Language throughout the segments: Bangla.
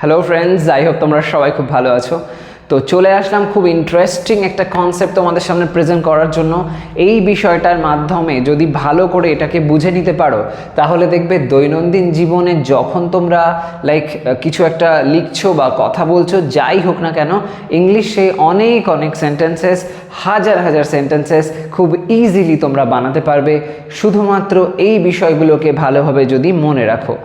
হ্যালো ফ্রেন্ডস, আই হোপ তোমরা সবাই খুব ভালো আছো। তো চলে আসলাম খুব ইন্টারেস্টিং একটা কনসেপ্ট তোমাদের সামনে প্রেজেন্ট করার জন্য। এই বিষয়টার মাধ্যমে যদি ভালো করে এটাকে বুঝে নিতে পারো তাহলে দেখবে দৈনন্দিন জীবনে যখন তোমরা কিছু একটা লিখছো বা কথা বলছো, যাই হোক না কেন, ইংলিশে অনেক অনেক সেন্টেন্সেস, হাজার হাজার সেন্টেন্সেস খুব ইজিলি তোমরা বানাতে পারবে শুধুমাত্র এই বিষয়গুলোকে ভালোভাবে যদি মনে রাখো।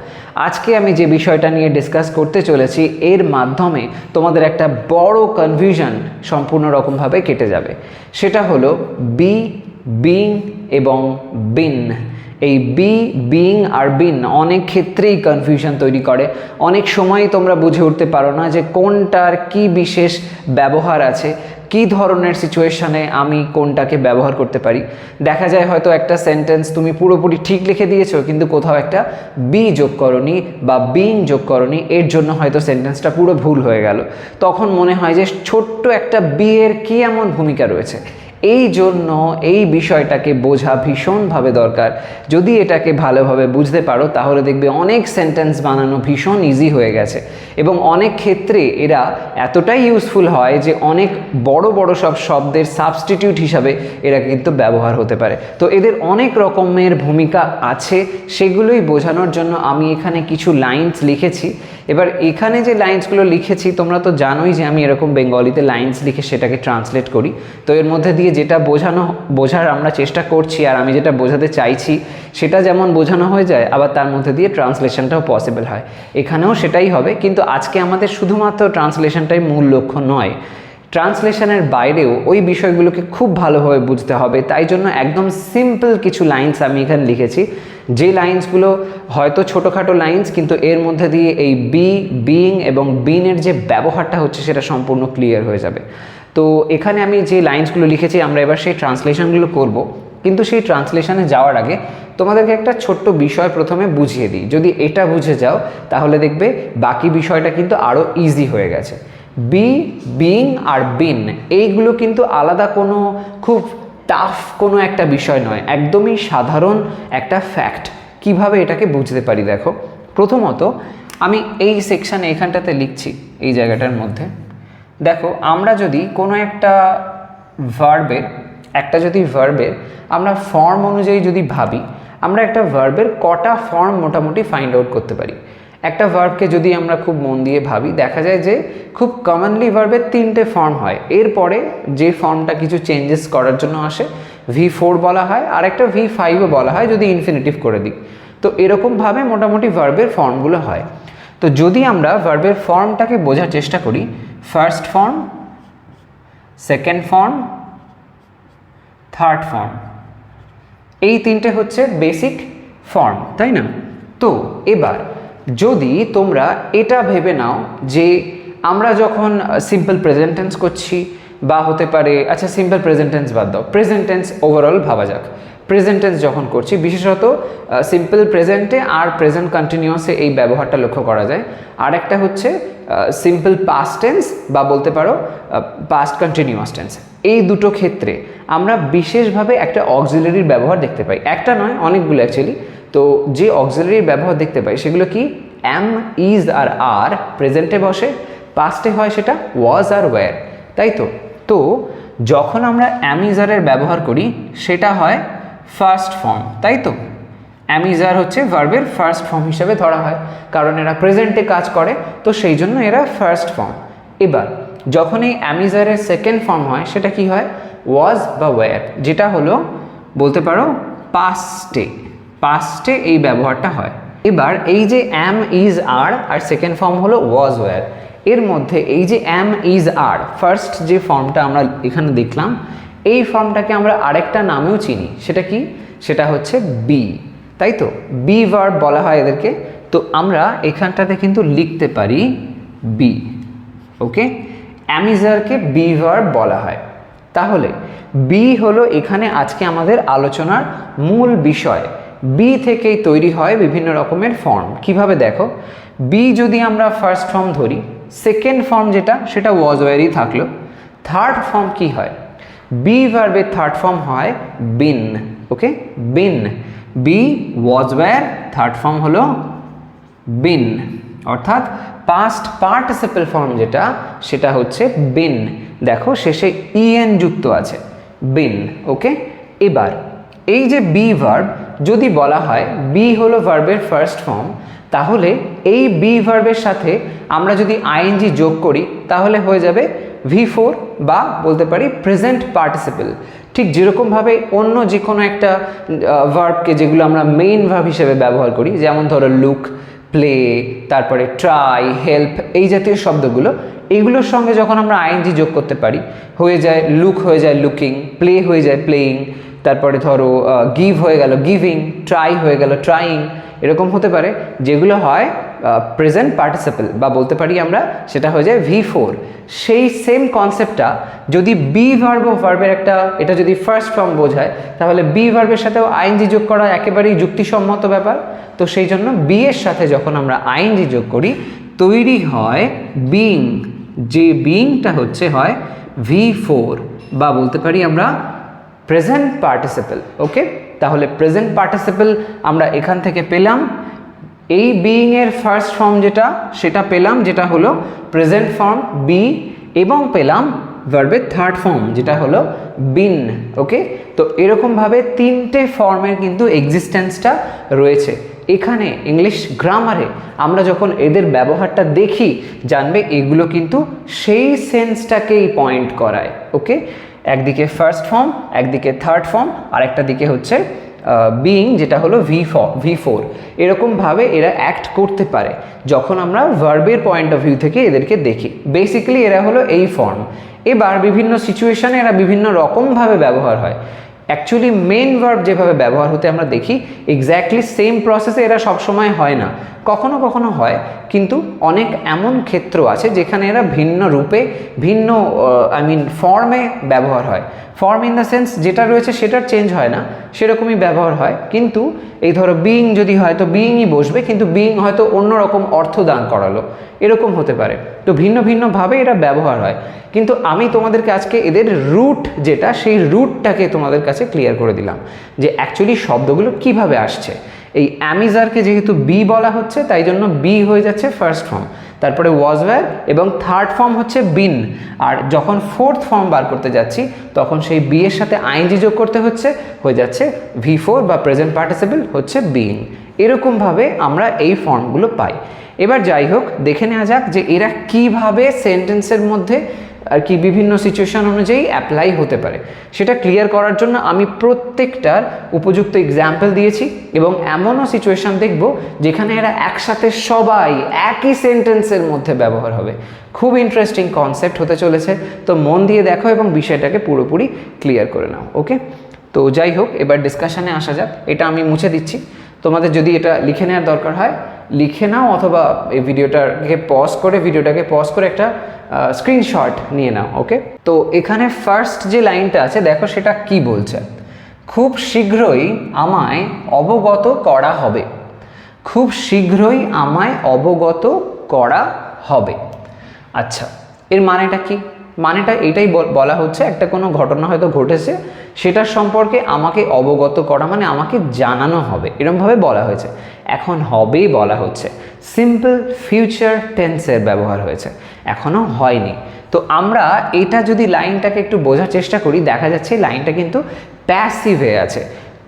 আজকে আমি যে বিষয়টা নিয়ে ডিসকাস করতে চলেছি এর মাধ্যমে তোমাদের একটা বড় কনফিউশন সম্পূর্ণ রকমভাবে কেটে যাবে। সেটা হলো বি, বিং এবং বিন। এই বি, বিং আর বিন অনেক ক্ষেত্রেই কনফিউশন তৈরি করে। অনেক সময়ই তোমরা বুঝে উঠতে পারো না যে কোনটার কি বিশেষ ব্যবহার আছে, কী ধরনের সিচুয়েশানে আমি কোনটাকে ব্যবহার করতে পারি। দেখা যায় হয়তো একটা সেন্টেন্স তুমি পুরোপুরি ঠিক লিখে দিয়েছো কিন্তু কোথাও একটা বি যোগ করনি বা বিং যোগ করনি, এর জন্য হয়তো সেন্টেন্সটা পুরো ভুল হয়ে গেল। তখন মনে হয় যে ছোট্ট একটা বি এর কী এমন ভূমিকা রয়েছে। এই জন্য এই বিষয়টাকে বোঝা ভীষণভাবে দরকার। যদি এটাকে ভালোভাবে বুঝতে পারো তাহলে দেখবে অনেক সেন্টেন্স বানানো ভীষণ ইজি হয়ে গেছে এবং অনেক ক্ষেত্রে এরা এতটাই ইউজফুল হয় যে অনেক বড় বড় সব শব্দের সাবস্টিটিউট হিসাবে এরা কিন্তু ব্যবহার হতে পারে। তো এদের অনেক রকমের ভূমিকা আছে, সেগুলোই বোঝানোর জন্য আমি এখানে কিছু লাইনস লিখেছি। এবার এখানে যে লাইন্সগুলো লিখেছি তোমরা তো জানোই যে আমি এরকম বেঙ্গলিতে লাইন্স লিখে সেটাকে ট্রান্সলেট করি। তো এর মধ্যে দিয়ে যেটা বোঝার আমরা চেষ্টা করছি আর আমি যেটা বোঝাতে চাইছি সেটা যেমন বোঝানো হয়ে যায়, আবার তার মধ্যে দিয়ে ট্রান্সলেশনটাও পসিবল হয়। এখানেও সেটাই হবে, কিন্তু আজকে আমাদের শুধুমাত্র ট্রান্সলেশনটাই মূল লক্ষ্য নয়। ট্রান্সলেশনের বাইরেও ওই বিষয়গুলোকে খুব ভালোভাবে বুঝতে হবে। তাই জন্য একদম সিম্পল কিছু লাইন্স আমি এখানে লিখেছি, যে লাইন্সগুলো হয়তো ছোটোখাটো লাইন্স কিন্তু এর মধ্যে দিয়ে এই বি, বিং এবং বিনের যে ব্যবহারটা হচ্ছে সেটা সম্পূর্ণ ক্লিয়ার হয়ে যাবে। তো এখানে আমি যে লাইন্সগুলো লিখেছি আমরা এবার সেই ট্রান্সলেশনগুলো করব, কিন্তু সেই ট্রান্সলেশনে যাওয়ার আগে তোমাদেরকে একটা ছোট্ট বিষয় প্রথমে বুঝিয়ে দিই। যদি এটা বুঝে যাও তাহলে দেখবে বাকি বিষয়টা কিন্তু আরও ইজি হয়ে গেছে। বি, বিং আর বিন এইগুলো কিন্তু আলাদা কোনো খুব টাফ কোনো একটা বিষয় নয়, একদমই সাধারণ একটা ফ্যাক্ট। কিভাবে এটাকে বুঝতে পারি দেখো। প্রথমত আমি এই সেকশানে এখানটাতে লিখছি, এই জায়গাটার মধ্যে দেখো, আমরা যদি কোনো একটা ভার্বের আমরা ফর্ম অনুযায়ী যদি ভাবি, আমরা একটা ভার্বের কটা ফর্ম মোটামুটি ফাইন্ড আউট করতে পারি। একটা ভার্বকে যদি আমরা খুব মন দিয়ে ভাবি দেখা যায় যে খুব কমনলি ভার্বের 3টে ফর্ম হয়। এরপরে যে ফর্মটা কিছু চেঞ্জেস করার জন্য আসে V4 বলা হয়, আর একটা V5ও বলা হয় যদি ইনফিনিটিভ করে দিই। তো এরকমভাবে মোটামুটি ভার্বের ফর্মগুলো হয়। তো যদি আমরা ভার্বের ফর্মটাকে বোঝার চেষ্টা করি, first form, second form, third form, এই 3টে হচ্ছে বেসিক ফর্ম, তাই না? তো এবার যদি তোমরা এটা ভেবে নাও যে আমরা যখন সিম্পল প্রেজেন্ট টেন্স করছি বা হতে পারে, আচ্ছা সিম্পল প্রেজেন্ট টেন্স বাদ দাও, প্রেজেন্ট টেন্স ওভারঅল ভাবা যাক। প্রেজেন্ট টেন্স যখন করছি বিশেষত সিম্পল প্রেজেন্টে আর প্রেজেন্ট কন্টিনিউয়াসে এই ব্যবহারটা লক্ষ্য করা যায়। আর একটা হচ্ছে সিম্পল পাস্ট টেন্স বা বলতে পারো পাস্ট কন্টিনিউয়াস টেন্স। এই দুটো ক্ষেত্রে আমরা বিশেষভাবে একটা অক্সিলারির ব্যবহার দেখতে পাই, একটা নয় অনেকগুলো অ্যাকচুয়ালি। তো যে অক্সিলারির ব্যবহার দেখতে পাই সেগুলো কি, অ্যাম, ইজ আর প্রেজেন্টে বসে, পাস্টে হয় সেটা ওয়াজ আর ওয়্যার, তাই তো? তো যখন আমরা অ্যাম, ইজ এর ব্যবহার করি সেটা হয় ফার্স্ট ফর্ম, তাই তো? অ্যাম, ইজ হচ্ছে ভার্বের ফার্স্ট ফর্ম হিসেবে ধরা হয়, কারণ এরা প্রেজেন্টে কাজ করে, তো সেই জন্য এরা ফার্স্ট ফর্ম। এবার যখন এই অ্যাম, ইজ এর সেকেন্ড ফর্ম হয় সেটা কি হয়, ওয়াজ বা ওয়্যার, যেটা হলো বলতে পারো পাস্টে এই ব্যবহারটা হয়। এবার এই যে অ্যাম, ইজ আর সেকেন্ড ফর্ম হলো ওয়াজ ওয়্যার, এর মধ্যে এই যে অ্যাম, ইজ আর ফার্স্ট যে ফর্মটা আমরা এখানে দেখলাম, এই ফর্মটাকে আমরা আরেকটা নামেও চিনি, সেটা কি, সেটা হচ্ছে বি, তাই তো? বি ভার্ব বলা হয় এদেরকে। তো আমরা এখানটাতে কিন্তু লিখতে পারি বি, ওকে? অ্যামিজারকে বি ভার্ব বলা হয়। তাহলে বি হলো এখানে আজকে আমাদের আলোচনার মূল বিষয়। বি থেকেই তৈরি হয় বিভিন্ন রকমের ফর্ম। কিভাবে দেখো, বি যদি আমরা ফার্স্ট ফর্ম ধরি, সেকেন্ড ফর্ম যেটা সেটা ওয়াজ ওয়্যারই থাকলো, থার্ড ফর্ম কি হয়, বি ভার্বের থার্ড ফর্ম হয় been, okay? Been, be was were, third form হলো বিন, অর্থাৎ পাস্ট পার্টিসিপল ফর্ম যেটা, সেটা হচ্ছে বিন। দেখো শেষে ইএন যুক্ত আছে, বিন। ওকে, এবার এই যে বি ভার্ব, যদি বলা হয় বি হলো ভার্বের ফার্স্ট ফর্ম, তাহলে এই বি ভার্বের সাথে আমরা যদি আইএনজি যোগ করি তাহলে হয়ে যাবে V4 বা বলতে পারি প্রেজেন্ট পার্টিসিপল। ঠিক যেরকমভাবে অন্য যে কোনো একটা ভার্বকে যেগুলো আমরা মেইন ভার্ব হিসেবে ব্যবহার করি, যেমন ধরো লুক, প্লে, তারপরে ট্রাই, হেল্প, এই জাতীয় শব্দগুলো, এইগুলোর সঙ্গে যখন আমরা আইএনজি যোগ করতে পারি হয়ে যায় লুক, হয়ে যায় লুকিং, প্লে হয়ে যায় প্লেয়িং, তারপরে ধরো গিভ হয়ে গেল গিভিং, ট্রাই হয়ে গেল ট্রাইং, এরকম হতে পারে, যেগুলো হয় প্রেজেন্ট পার্টিসিপল বা বলতে পারি আমরা সেটা হয়ে যায় V4। সেই সেম কনসেপ্টটা যদি বি ভার্ব ও ভার্বের একটা, এটা যদি ফার্স্ট ফর্ম বোঝায় তাহলে বি ভার্বের সাথেও আইএনজি যোগ করা একেবারেই যুক্তিসম্মত ব্যাপার। তো সেই জন্য বি এর সাথে যখন আমরা আইএনজি যোগ করি তৈরি হয় বিং, যে বিংটা হচ্ছে হয় V4 বা বলতে পারি আমরা প্রেজেন্ট পার্টিসিপল। ওকে, তাহলে প্রেজেন্ট পার্টিসিপল আমরা এখান থেকে পেলাম, এই বিইং এর ফার্স্ট ফর্ম যেটা সেটা পেলাম, যেটা হলো প্রেজেন্ট ফর্ম বি, এবং পেলাম ভার্বের থার্ড ফর্ম যেটা হলো বিন। ওকে, তো এরকমভাবে তিনটে ফর্মের কিন্তু এক্সিস্টেন্সটা রয়েছে এখানে। ইংলিশ গ্রামারে আমরা যখন এদের ব্যবহারটা দেখি জানবে এগুলো কিন্তু সেই সেন্সটাকেই পয়েন্ট করায়। ওকে, একদিকে ফার্স্ট ফর্ম, একদিকে থার্ড ফর্ম, আর একটা দিকে হচ্ছে বিইং যেটা হলো V4। এরকমভাবে এরা অ্যাক্ট করতে পারে যখন আমরা ভার্বের পয়েন্ট অফ ভিউ থেকে এদেরকে দেখি। বেসিক্যালি এরা হলো এই ফর্ম। এবার বিভিন্ন সিচুয়েশনে এরা বিভিন্ন রকমভাবে ব্যবহার হয়। অ্যাকচুয়ালি মেন ভার্ব যেভাবে ব্যবহার হতে আমরা দেখি এক্স্যাক্টলি সেম প্রসেসে এরা সবসময় হয় না, কখনো কখনো হয়, কিন্তু অনেক এমন ক্ষেত্র আছে যেখানে এরা ভিন্ন রূপে, ভিন্ন ফর্মে ব্যবহার হয়। ফর্ম ইন দ্য সেন্স যেটা রয়েছে সেটার চেঞ্জ হয় না, সেরকমই ব্যবহার হয়। কিন্তু এই ধরো বিইং যদি হয় তো বিইংই বসবে, কিন্তু বিইং হয়তো অন্যরকম অর্থ দান করালো, এরকম হতে পারে। তো ভিন্ন ভিন্নভাবে এরা ব্যবহার হয়, কিন্তু আমি তোমাদেরকে আজকে এদের রুট যেটা, সেই রুটটাকে তোমাদের কাছে ক্লিয়ার করে দিলাম যে অ্যাকচুয়ালি শব্দগুলো কিভাবে আসছে। এই অ্যামিজারকে যেহেতু বি বলা হচ্ছে তাই জন্য বি হয়ে যাচ্ছে ফার্স্ট ফর্ম, তারপরে ওয়াজ ওয়্যার, এবং থার্ড ফর্ম হচ্ছে বিন। আর যখন ফোর্থ ফর্ম বার করতে যাচ্ছি তখন সেই বি এর সাথে আইএনজি যোগ করতে হচ্ছে, হয়ে যাচ্ছে V4 বা প্রেজেন্ট পার্টিসিপল হচ্ছে বিইং। এরকমভাবে আমরা এই ফর্মগুলো পাই। এবার যাই হোক, দেখে নেওয়া যাক যে এরা কিভাবে সেন্টেন্সের মধ্যে আর কি বিভিন্ন সিচুয়েশন অনুযায়ী অ্যাপ্লাই হতে পারে। সেটা ক্লিয়ার করার জন্য আমি প্রত্যেকটার উপযুক্ত এক্সাম্পল দিয়েছি, এবং এমনও সিচুয়েশন দেখব যেখানে এরা একসাথে সবাই একই সেন্টেন্সের মধ্যে ব্যবহার হবে। খুব ইন্টারেস্টিং কনসেপ্ট হতে চলেছে, তো মন দিয়ে দেখো এবং বিষয়টাকে পুরোপুরি ক্লিয়ার করে নাও। ওকে, তো যাই হোক, এবার ডিসকাশনে আসা যাক। এটা আমি মুছে দিচ্ছি, তোমাদের যদি এটা লিখে নেওয়ার দরকার হয় লিখে নাও, অথবা এই ভিডিওটাকে পজ করে একটা স্ক্রিনশট নিয়ে নাও। ওকে, তো এখানে ফার্স্ট যে লাইনটা আছে দেখো সেটা কি বলছে, খুব শীঘ্রই আমায় অবগত করা হবে। খুব শীঘ্রই আমায় অবগত করা হবে। আচ্ছা, এর মানেটা কি? মানেটা এটাই বলা হচ্ছে, একটা কোনো ঘটনা হয়তো ঘটেছে, সেটার সম্পর্কে আমাকে অবগত করা মানে আমাকে জানানো হবে, এরকমভাবে বলা হয়েছে। এখন হবেই বলা হচ্ছে, সিম্পল ফিউচার টেন্সের ব্যবহার হয়েছে, এখনও হয়নি। তো আমরা এটা যদি লাইনটাকে একটু বোঝার চেষ্টা করি, দেখা যাচ্ছে লাইনটা কিন্তু প্যাসিভে আছে,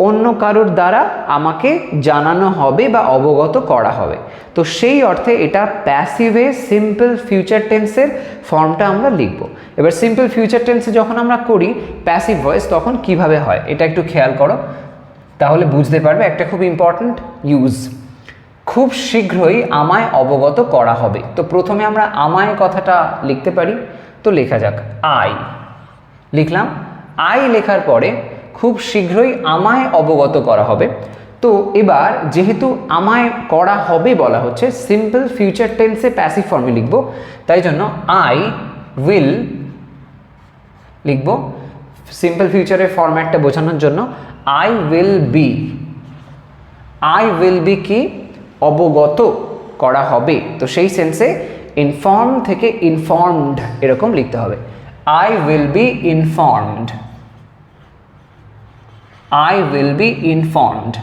অন্য কারোর দ্বারা আমাকে জানানো হবে বা অবগত করা হবে। তো সেই অর্থে এটা প্যাসিভে সিম্পল ফিউচার টেন্সের ফর্মটা আমরা লিখব। এবার সিম্পল ফিউচার টেন্সে যখন আমরা করি প্যাসিভ ভয়েস, তখন কিভাবে হয় এটা একটু খেয়াল করো, তাহলে বুঝতে পারবে। একটা খুব ইম্পর্ট্যান্ট ইউজ, খুব শীঘ্রই আমায় অবগত করা হবে। তো প্রথমে আমরা আমায় কথাটা লিখতে পারি, তো লেখা যাক আই। লিখলাম আই, লেখার পরে খুব শীঘ্রই আমায় অবগত করা হবে। তো এবার যেহেতু আমায় করা হবে বলা হচ্ছে, সিম্পল ফিউচার টেন্সে প্যাসিভ ফর্মে লিখব, তাই জন্য আই উইল লিখব। সিম্পল ফিউচারের ফরম্যাটটা বোঝানোর জন্য I will be. I will be কি? অবগত করা হবে। তো সেই সেন্সে ইনফর্ম থেকে ইনফর্মড এরকম লিখতে হবে। I will be informed. I will be informed.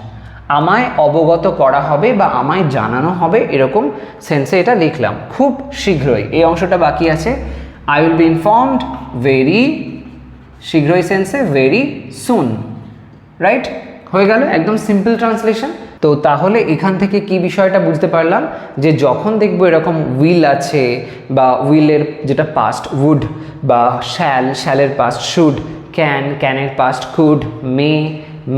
আমায় অবগত করা হবে বা আমায় জানানো হবে, এরকম সেন্সে এটা লিখলাম খুব শীঘ্রই। এই অংশটা বাকি আছে, I will be informed very শীঘ্রই সেন্সে ভেরি সুন, রাইট? হয়ে গেল একদম সিম্পল ট্রান্সলেশন। তো তাহলে এখান থেকে কি বিষয়টা বুঝতে পারলাম, যে যখন দেখবো এরকম উইল আছে বা উইলের যেটা পাস্ট উড, বা শ্যালের পাস্ট শুড, ক্যানের পাস্ট কুড,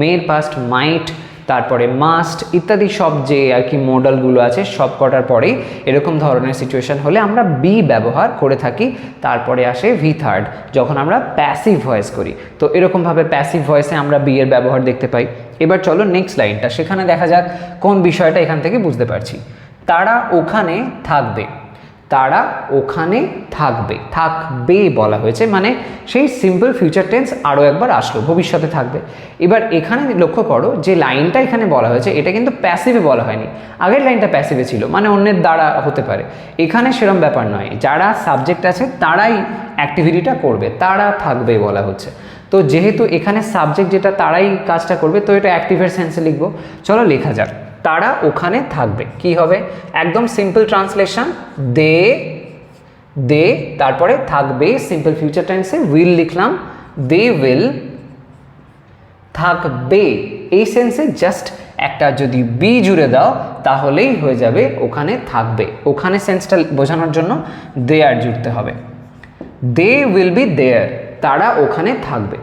মের পাস্ট মাইট, তারপরে মাস্ট ইত্যাদি সব যে আর কি মডেলগুলো আছে সব কটার পরেই এরকম ধরনের সিচুয়েশন হলে আমরা বি ব্যবহার করে থাকি। তারপরে আসে ভি থার্ড, যখন আমরা প্যাসিভ ভয়েস করি। তো এরকমভাবে প্যাসিভ ভয়েসে আমরা বি এর ব্যবহার দেখতে পাই। এবার চলো নেক্সট লাইনটা, সেখানে দেখা যাক কোন বিষয়টা এখান থেকে বুঝতে পারছি। তারা ওখানে থাকবে, তারা ওখানে থাকবে, থাকবে বলা হয়েছে, মানে সেই সিম্পল ফিউচার টেন্স আরও একবার আসলো, ভবিষ্যতে থাকবে। এবার এখানে লক্ষ্য করো যে লাইনটা এখানে বলা হয়েছে এটা কিন্তু প্যাসিভে বলা হয়নি, আগের লাইনটা প্যাসিভে ছিল, মানে অন্যের দ্বারা হতে পারে। এখানে সেরকম ব্যাপার নয়, যারা সাবজেক্ট আছে তারাই অ্যাক্টিভিটিটা করবে, তারা থাকবে বলা হচ্ছে। তো যেহেতু এখানে সাবজেক্ট যেটা তারাই কাজটা করবে, তো এটা অ্যাক্টিভের সেন্সে লিখবো। চলো লেখা যাক, তারা ওখানে থাকবে। কি হবে? একদম সিম্পল ট্রান্সলেশন, দে তারপরে থাকবে, সিম্পল ফিউচার টেন্সে উইল লিখলাম, দে উইল থাকবে। এই সেন্সে জাস্ট একটা যদি বি জুড়ে দাও তাহলেই হয়ে যাবে ওখানে থাকবে। ওখানে সেন্সটা বোঝানোর জন্য দেয়ার জুড়তে হবে, দে উইল বি দেয়ার, তারা ওখানে থাকবে।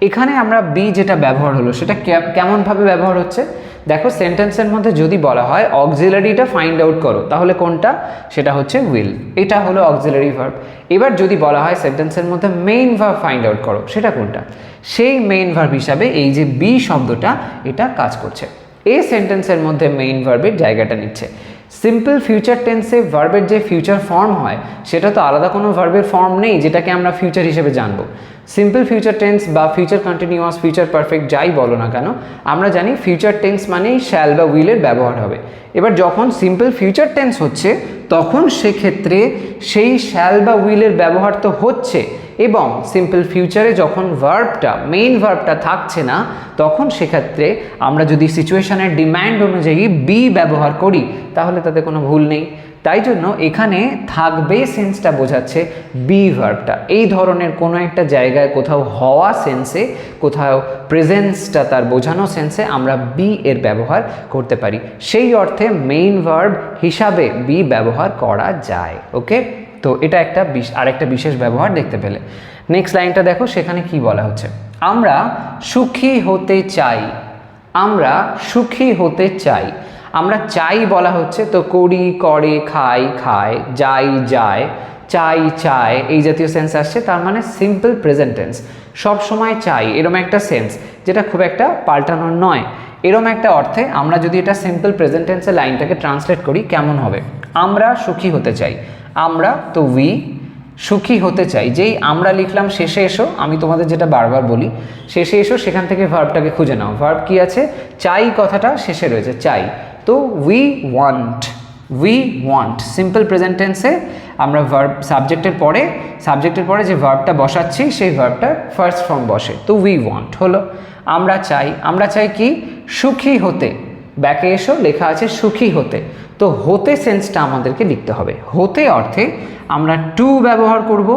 এখানে আমরা বি যেটা ব্যবহার হলো সেটা কেমনভাবে ব্যবহার হচ্ছে দেখো, সেন্টেন্সের মধ্যে যদি বলা হয় অক্সিলারিটা ফাইন্ড আউট করো, তাহলে কোনটা? সেটা হচ্ছে উইল, এটা হলো অক্সিলারি ভার্ব। এবার যদি বলা হয় সেন্টেন্সের মধ্যে মেইন ভার্ব ফাইন্ড আউট করো, সেটা কোনটা? সেই মেইন ভার্ব হিসাবে এই যে বি শব্দটা এটা কাজ করছে, এই সেন্টেন্সের মধ্যে মেইন ভার্বের জায়গাটা নিচ্ছে। সিম্পল ফিউচার টেন্সে ভার্বের যে ফিউচার ফর্ম হয় সেটা তো আলাদা কোনো ভার্বের ফর্ম নেই যেটাকে আমরা ফিউচার হিসেবে জানবো। সিম্পল ফিউচার টেন্স বা ফিউচার কন্টিনিউয়াস, ফিউচার পারফেক্ট যাই বলো না কেন, আমরা জানি ফিউচার টেন্স মানেই শ্যাল বা উইলের ব্যবহার হবে। এবার যখন সিম্পল ফিউচার টেন্স হচ্ছে তখন সেক্ষেত্রে সেই শ্যাল বা উইলের ব্যবহার তো হচ্ছে, এবং সিম্পল ফিউচারে যখন ভার্বটা মেইন ভার্বটা থাকছে না তখন সেক্ষেত্রে আমরা যদি সিচুয়েশনের ডিম্যান্ড অনুযায়ী বি ব্যবহার করি তাহলে তাতে কোনো ভুল নেই। তাই জন্য এখানে থাকবে সেন্সটা বোঝাচ্ছে বি ভার্বটা। এই ধরনের কোনো একটা জায়গায় কোথাও হওয়া সেন্সে, কোথাও প্রেজেন্সটা তার বোঝানো সেন্সে আমরা বি এর ব্যবহার করতে পারি, সেই অর্থে মেইন ভার্ব হিসাবে বি ব্যবহার করা যায়। ওকে, তো এটা একটা আরেকটা বিশেষ ব্যবহার দেখতে পেলে। নেক্সট লাইনটা দেখো, সেখানে কি বলা হচ্ছে, আমরা সুখী হতে চাই, আমরা সুখী হতে চাই। আমরা চাই বলা হচ্ছে, তো করি করে, খাই খায়, যাই যায়, চাই চায়, এই জাতীয় সেন্স আসছে, তার মানে সিম্পল প্রেজেন্ট টেন্স, সব সময় চাই এরম একটা সেন্স যেটা খুব একটা পাল্টানোর নয়। এরম একটা অর্থে আমরা যদি এটা সিম্পল প্রেজেন্ট টেন্সের লাইনটাকে ট্রান্সলেট করি কেমন হবে, আমরা সুখী হতে চাই, আমরা তো উই, সুখী হতে চাই, যেই আমরা লিখলাম শেষে এসো, আমি তোমাদের যেটা বারবার বলি শেষে এসো, সেখান থেকে ভার্বটাকে খুঁজে নাও। ভার্ব কি আছে? চাই কথাটা শেষে রয়েছে, চাই, তো উই ওয়ান্ট সিম্পল প্রেজেন্ট টেন্সে আমরা ভার্ব সাবজেক্টের পরে যে ভার্বটা বসাচ্ছি সেই ভার্বটা ফার্স্ট ফর্ম বসে, তো উই ওয়ান্ট হলো। আমরা চাই কি? সুখী হতে, ব্যাকে এসো, লেখা আছে সুখী হতে, তো হতে সেন্সটা আমাদেরকে লিখতে হবে। হতে অর্থে আমরা টু ব্যবহার করব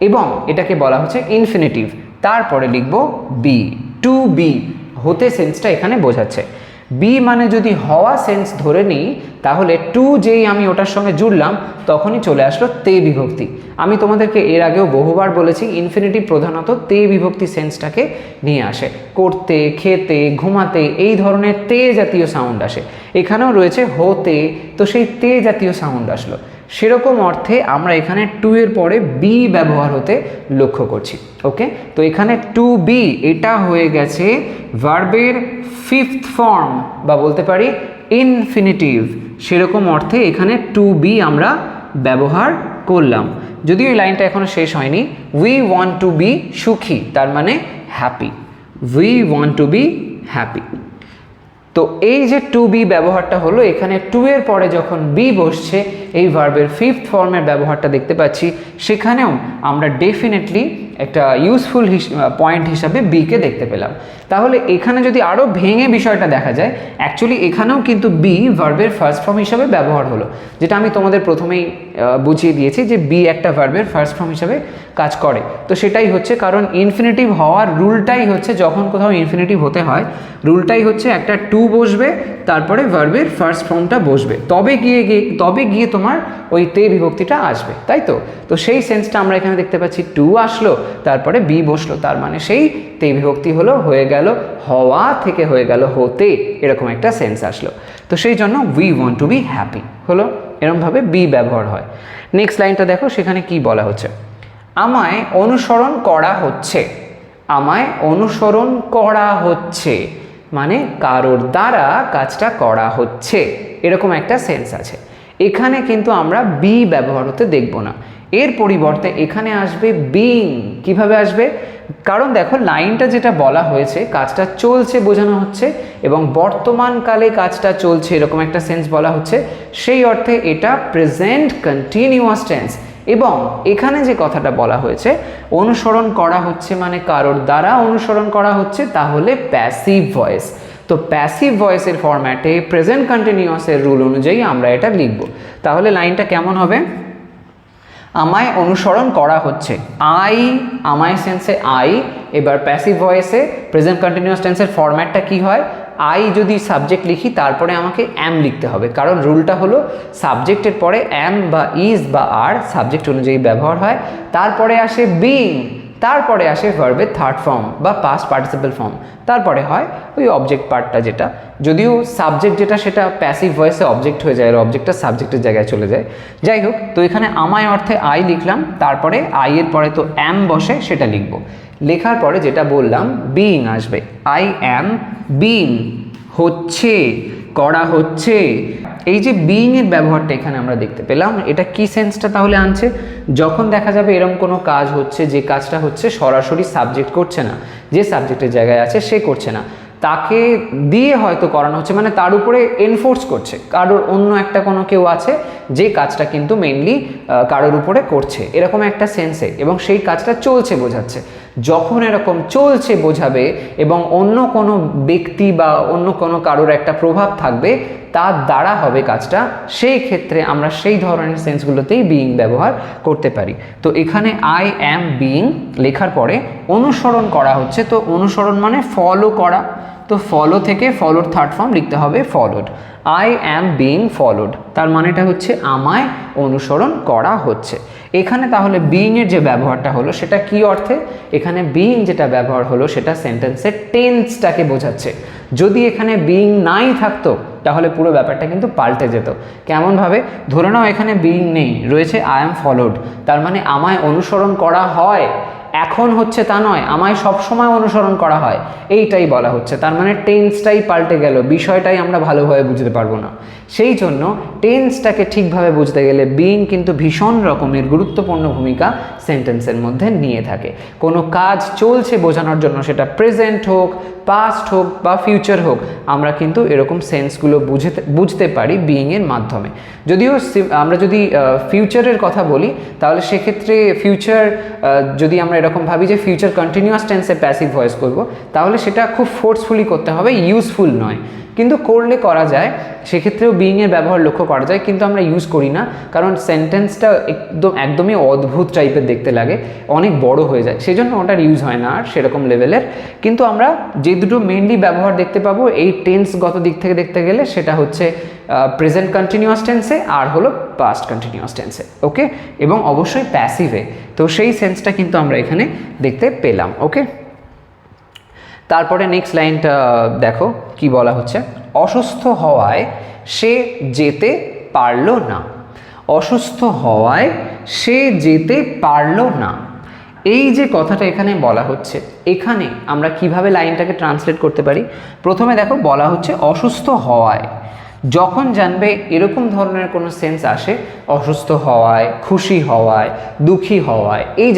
এবং এটাকে বলা হচ্ছে ইনফিনিটিভ, তারপরে লিখব বি, টু বি, হতে সেন্সটা এখানে বোঝাচ্ছে। বি মানে যদি হওয়া সেন্স ধরে নিই তাহলে টু যেই আমি ওটার সঙ্গে জুড়লাম তখনই চলে আসলো তে বিভক্তি। আমি তোমাদেরকে এর আগেও বহুবার বলেছি ইনফিনিটিভ প্রধানত তে বিভক্তি সেন্সটাকে নিয়ে আসে, করতে, খেতে, ঘুমাতে, এই ধরনের তে জাতীয় সাউন্ড আসে। এখানেও রয়েছে হতে, তো সেই তে জাতীয় সাউন্ড আসলো। সেরকম অর্থে আমরা এখানে টু এর পরে বি ব্যবহার হতে লক্ষ্য করছি। ওকে, তো এখানে টু বি এটা হয়ে গেছে ভার্বের ফিফথ ফর্ম বা বলতে পারি ইনফিনিটিভ। সেরকম অর্থে এখানে টু বি আমরা ব্যবহার করলাম। যদিও এই লাইনটা এখনো শেষ হয়নি, উই ওয়ান্ট টু বি সুখী, তার মানে happy, we want to be happy. তো এই যে টু বি ব্যবহারটা হলো, এখানে টু এর পরে যখন বি বসছে এই ভার্বের ফিফথ ফর্মের ব্যবহারটা দেখতে পাচ্ছি, সেখানেও আমরা ডেফিনেটলি একটা ইউজফুল পয়েন্ট হিসাবে বিকে দেখতে পেলাম। তাহলে এখানে যদি আরও ভেঙে বিষয়টা দেখা যায়, অ্যাকচুয়ালি এখানেও কিন্তু বি ভার্বের ফার্স্ট ফর্ম হিসাবে ব্যবহার হলো, যেটা আমি তোমাদের প্রথমেই বুঝিয়ে দিয়েছি যে বি একটা ভার্বের ফার্স্ট ফর্ম হিসাবে কাজ করে। তো সেটাই হচ্ছে, কারণ ইনফিনিটিভ হওয়ার রুলটাই হচ্ছে, যখন কোথাও ইনফিনিটিভ হতে হয় রুলটাই হচ্ছে একটা টু বসবে, তারপরে ভার্বের ফার্স্ট ফর্মটা বসবে, তবে গিয়ে তোমার ওই তে বিভক্তিটা আসবে, তাই তো? তো সেই সেন্সটা আমরা এখানে দেখতে পাচ্ছি, টু আসলো তারপরে বি বসলো, তার মানে সেই তে বিভক্তি হলো, হয়ে গেল হওয়া থেকে হয়ে গেল হতে, এরকম একটা সেন্স আসলো। তো সেই জন্য we want to be happy হলো, এরকমভাবে বি ব্যবহার হয়। নেক্সট লাইনটা দেখো, সেখানে কি বলা হচ্ছে, আমায় অনুসরণ করা হচ্ছে। আমায় অনুসরণ করা হচ্ছে মানে কারোর দ্বারা কাজটা করা হচ্ছে, এরকম একটা সেন্স আছে। এখানে কিন্তু আমরা বি ব্যবহার হতে দেখব না, এর পরিবর্তে এখানে আসবে বিং। কিভাবে আসবে? কারণ দেখো লাইনটা যেটা বলা হয়েছে, কাজটা চলছে বোঝানো হচ্ছে এবং বর্তমানকালে কাজটা চলছে এরকম একটা সেন্স বলা হচ্ছে, সেই অর্থে এটা প্রেজেন্ট কন্টিনিউয়াস টেন্স। এবং এখানে যে কথাটা বলা হয়েছে, অনুসরণ করা হচ্ছে মানে কারোর দ্বারা অনুসরণ করা হচ্ছে, তাহলে প্যাসিভ ভয়েস। তো প্যাসিভ ভয়েসের ফরম্যাটে প্রেজেন্ট কন্টিনিউয়াসের রুল অনুযায়ী আমরা এটা লিখব। তাহলে লাইনটা কেমন হবে? আমায় অনুসরণ করা হচ্ছে, আই, আমায় সেন্সে আই। এবার প্যাসিভ ভয়েসে প্রেজেন্ট কন্টিনিউয়াস টেন্সের ফরম্যাটটা কি হয়? আই যদি সাবজেক্ট লিখি তারপরে আমাকে অ্যাম লিখতে হবে, কারণ রুলটা হলো সাবজেক্টের পরে অ্যাম বা ইজ বা আর সাবজেক্ট অনুযায়ী ব্যবহার হয়, তারপরে আসে বিং, তারপরে আসে ভার্বের থার্ড ফর্ম বা পাস্ট পার্টিসিপল ফর্ম, তারপরে হয় ওই অবজেক্ট পার্টটা, যেটা যদিও সাবজেক্ট যেটা সেটা প্যাসিভ ভয়েসে অবজেক্ট হয়ে যায়, আর অবজেক্টটা সাবজেক্টের জায়গায় চলে যায়। যাই হোক, তো এখানে আমায় অর্থে আই লিখলাম, তারপরে আই এর পরে তো অ্যাম বসে, সেটা লিখব। লেখার পরে যেটা বললাম, বিং আসবে, আই অ্যাম বিং, হচ্ছে, করা হচ্ছে। এই যে বিং এর ব্যবহারটা এখানে আমরা দেখতে পেলাম, এটা কি সেন্সটা তাহলে আনছে? যখন দেখা যাবে এরকম কোনো কাজ হচ্ছে, যে কাজটা হচ্ছে সরাসরি সাবজেক্ট করছে না, যে সাবজেক্টের জায়গায় আছে সে করছে না, তাকে দিয়ে হয়তো করানো হচ্ছে, মানে তার উপরে এনফোর্স করছে, কারোর অন্য একটা কোনো কেউ আছে যে কাজটা কিন্তু মেইনলি কারোর উপরে করছে, এরকম একটা সেন্সে, এবং সেই কাজটা চলছে বোঝাচ্ছে। যখন এরকম চলছে বোঝাবে এবং অন্য কোনো ব্যক্তি বা অন্য কোনো কারোর একটা প্রভাব থাকবে, তার দ্বারা হবে কাজটা, সেই ক্ষেত্রে আমরা সেই ধরনের সেন্সগুলোতেই বিইং ব্যবহার করতে পারি। তো এখানে আই অ্যাম বিইং লেখার পরে অনুসরণ করা হচ্ছে, তো অনুসরণ মানে ফলো করা, তো ফলো থেকে ফলোর থার্ড ফর্ম লিখতে হবে followed. I am being followed, তার মানেটা হচ্ছে আমায় অনুসরণ করা হচ্ছে। এখানে তাহলে বিইংয়ের যে ব্যবহারটা হলো সেটা কি অর্থে? এখানে বিইং যেটা ব্যবহার হলো সেটা সেন্টেন্সের টেন্সটাকে বোঝাচ্ছে। যদি এখানে বিইং নাই থাকতো তাহলে পুরো ব্যাপারটা কিন্তু পাল্টে যেত। কেমনভাবে? ধরে নাও এখানে বিইং নেই, রয়েছে আই অ্যাম ফলোড, তার মানে আমায় অনুসরণ করা হয়, এখন হচ্ছে তা নয়, আমায় সবসময় অনুসরণ করা হয়, এইটাই বলা হচ্ছে। তার মানে টেন্সটাই পাল্টে গেল, বিষয়টাই আমরা ভালোভাবে বুঝতে পারবো না। সেই জন্য টেন্সটাকে ঠিকভাবে বুঝতে গেলে বিইং কিন্তু ভীষণ রকমের গুরুত্বপূর্ণ ভূমিকা সেন্টেন্সের মধ্যে নিয়ে থাকে। কোনো কাজ চলছে বোঝানোর জন্য, সেটা প্রেজেন্ট হোক, পাস্ট হোক বা ফিউচার হোক, আমরা কিন্তু এরকম সেন্সগুলো বুঝতে পারি বিইংয়ের মাধ্যমে। যদিও আমরা যদি ফিউচারের কথা বলি, তাহলে সেক্ষেত্রে ফিউচার যদি আমরা এরকম ভাবি যে ফিউচার কন্টিনিউয়াস টেন্সে প্যাসিভ ভয়েস করব, তাহলে সেটা খুব ফোর্সফুলি করতে হবে, ইউজফুল নয়। কিন্তু করলে করা যায়, সেক্ষেত্রেও বিইংয়ের ব্যবহার লক্ষ্য করা যায়, কিন্তু আমরা ইউজ করি না, কারণ সেন্টেন্সটা একদমই অদ্ভুত টাইপের দেখতে লাগে, অনেক বড় হয়ে যায়, সেই জন্য ওটার ইউজ হয় না আর সেরকম লেভেলের। কিন্তু আমরা যে দুটো মেনলি ব্যবহার দেখতে পাবো এই টেন্সগত দিক থেকে দেখতে গেলে, সেটা হচ্ছে প্রেজেন্ট কন্টিনিউয়াস টেন্সে আর হলো পাস্ট কন্টিনিউয়াস টেন্সে, ওকে, এবং অবশ্যই প্যাসিভে। তো সেই সেন্সটা কিন্তু আমরা এখানে দেখতে পেলাম, ওকে। তারপরে নেক্সট লাইনটা দেখো কি বলা হচ্ছে, অসুস্থ হওয়ায় সে যেতে পারল না। অসুস্থ হওয়ায় সে যেতে পারল না, এই যে কথাটা এখানে বলা হচ্ছে, এখানে আমরা কিভাবে লাইনটাকে ট্রান্সলেট করতে পারি? প্রথমে দেখো বলা হচ্ছে অসুস্থ হওয়ায়। যখন জানবে এরকম ধরনের কোনো সেন্স আসে, অসুস্থ হওয়ায়, খুশি হওয়ায়, দুঃখী হওয়ায়, এই